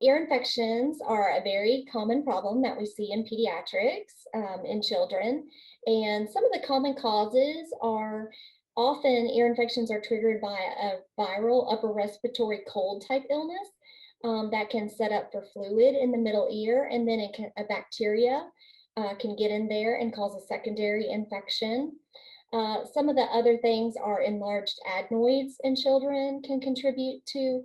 Ear infections are a very common problem that we see in pediatrics in children. And some of the common causes are often ear infections are triggered by a viral upper respiratory cold type illness that can set up for fluid in the middle ear, and then a bacteria can get in there and cause a secondary infection. Some of the other things are enlarged adenoids in children can contribute to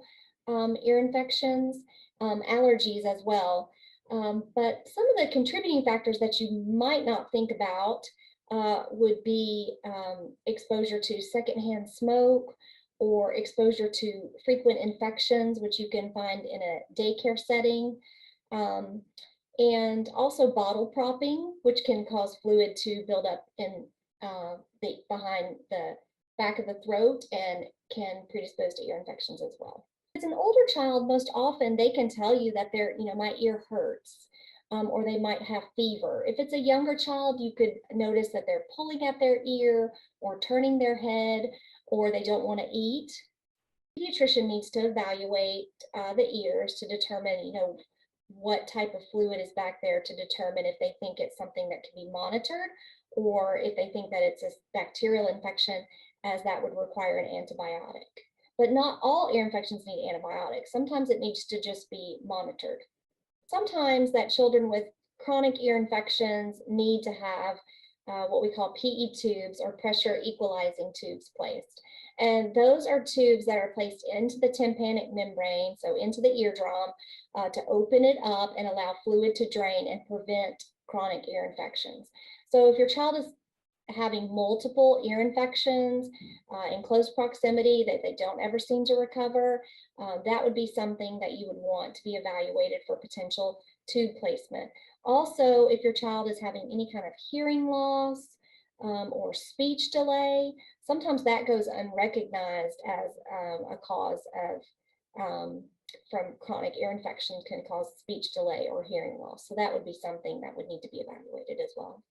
ear infections, allergies as well. But some of the contributing factors that you might not think about would be exposure to secondhand smoke or exposure to frequent infections, which you can find in a daycare setting. Um, and also bottle propping, which can cause fluid to build up in behind the back of the throat and can predispose to ear infections as well. As an older child, most often they can tell you that my ear hurts, or they might have fever. If it's a younger child, you could notice that they're pulling at their ear or turning their head, or they don't want to eat. The pediatrician needs to evaluate the ears to determine, what type of fluid is back there, to determine if they think it's something that can be monitored or if they think that it's a bacterial infection, as that would require an antibiotic. But not all ear infections need antibiotics. Sometimes it needs to just be monitored. Sometimes that children with chronic ear infections need to have what we call PE tubes, or pressure equalizing tubes, placed. And those are tubes that are placed into the tympanic membrane, so into the eardrum, to open it up and allow fluid to drain and prevent chronic ear infections. So if your child is having multiple ear infections in close proximity that they don't ever seem to recover, that would be something that you would want to be evaluated for potential tube placement. Also, if your child is having any kind of hearing loss or speech delay, sometimes that goes unrecognized as a cause of from chronic ear infection, can cause speech delay or hearing loss. So that would be something that would need to be evaluated as well.